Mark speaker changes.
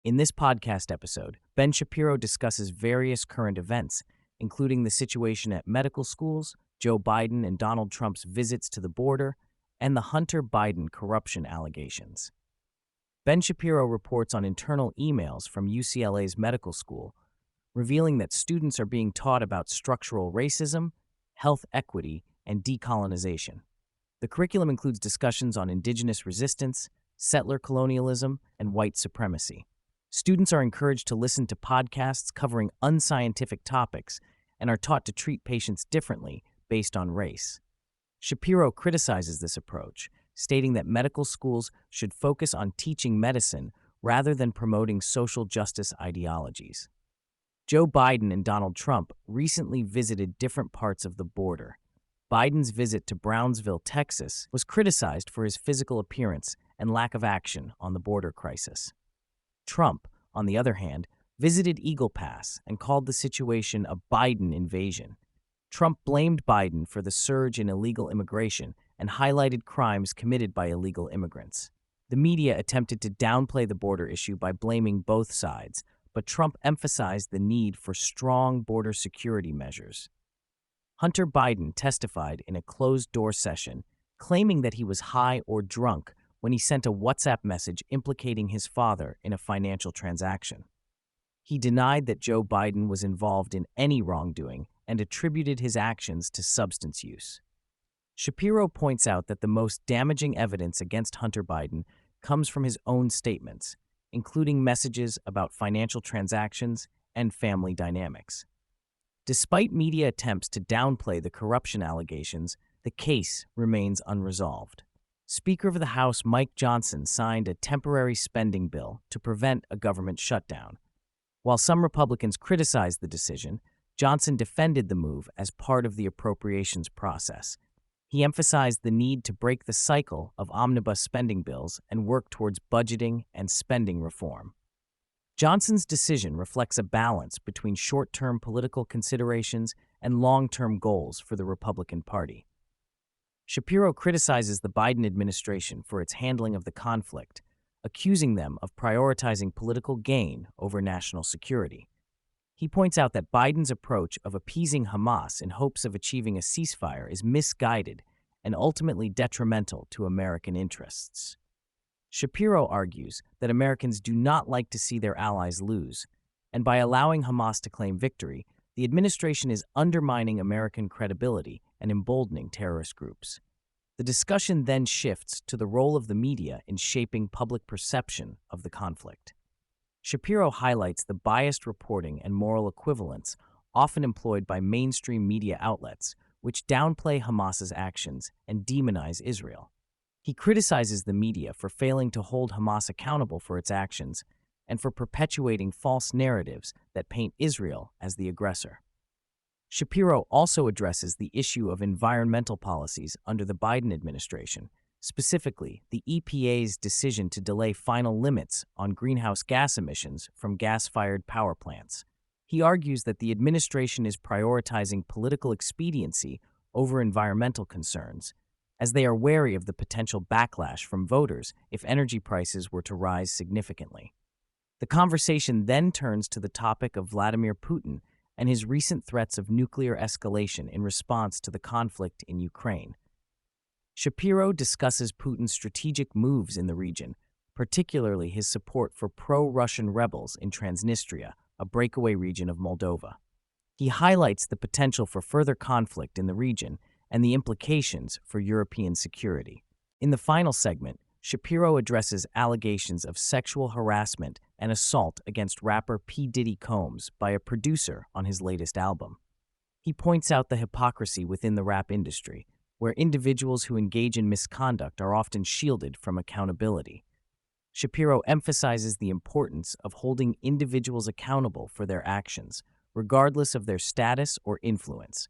Speaker 1: In this podcast episode, Ben Shapiro discusses various current events, including the situation at medical schools, Joe Biden and Donald Trump's visits to the border, and the Hunter Biden corruption allegations. Ben Shapiro reports on internal emails from UCLA's medical school, revealing that students are being taught about structural racism, health equity, and decolonization. The curriculum includes discussions on indigenous resistance, settler colonialism, and white supremacy. Students are encouraged to listen to podcasts covering unscientific topics and are taught to treat patients differently based on race. Shapiro criticizes this approach, stating that medical schools should focus on teaching medicine rather than promoting social justice ideologies. Joe Biden and Donald Trump recently visited different parts of the border. Biden's visit to Brownsville, Texas, was criticized for his physical appearance and lack of action on the border crisis. Trump, on the other hand, visited Eagle Pass and called the situation a Biden invasion. Trump blamed Biden for the surge in illegal immigration and highlighted crimes committed by illegal immigrants. The media attempted to downplay the border issue by blaming both sides, but Trump emphasized the need for strong border security measures. Hunter Biden testified in a closed-door session, claiming that he was high or drunk when he sent a WhatsApp message implicating his father in a financial transaction. He denied that Joe Biden was involved in any wrongdoing and attributed his actions to substance use. Shapiro points out that the most damaging evidence against Hunter Biden comes from his own statements, including messages about financial transactions and family dynamics. Despite media attempts to downplay the corruption allegations, the case remains unresolved. Speaker of the House Mike Johnson signed a temporary spending bill to prevent a government shutdown. While some Republicans criticized the decision, Johnson defended the move as part of the appropriations process. He emphasized the need to break the cycle of omnibus spending bills and work towards budgeting and spending reform. Johnson's decision reflects a balance between short-term political considerations and long-term goals for the Republican Party. Shapiro criticizes the Biden administration for its handling of the conflict, accusing them of prioritizing political gain over national security. He points out that Biden's approach of appeasing Hamas in hopes of achieving a ceasefire is misguided and ultimately detrimental to American interests. Shapiro argues that Americans do not like to see their allies lose, and by allowing Hamas to claim victory, the administration is undermining American credibility and emboldening terrorist groups. The discussion then shifts to the role of the media in shaping public perception of the conflict. Shapiro highlights the biased reporting and moral equivalence often employed by mainstream media outlets, which downplay Hamas's actions and demonize Israel. He criticizes the media for failing to hold Hamas accountable for its actions and for perpetuating false narratives that paint Israel as the aggressor. Shapiro also addresses the issue of environmental policies under the Biden administration, specifically the EPA's decision to delay final limits on greenhouse gas emissions from gas-fired power plants. He argues that the administration is prioritizing political expediency over environmental concerns, as they are wary of the potential backlash from voters if energy prices were to rise significantly. The conversation then turns to the topic of Vladimir Putin and his recent threats of nuclear escalation in response to the conflict in Ukraine. Shapiro discusses Putin's strategic moves in the region, particularly his support for pro-Russian rebels in Transnistria, a breakaway region of Moldova. He highlights the potential for further conflict in the region and the implications for European security. In the final segment, Shapiro addresses allegations of sexual harassment and assault against rapper P. Diddy Combs by a producer on his latest album. He points out the hypocrisy within the rap industry, where individuals who engage in misconduct are often shielded from accountability. Shapiro emphasizes the importance of holding individuals accountable for their actions, regardless of their status or influence.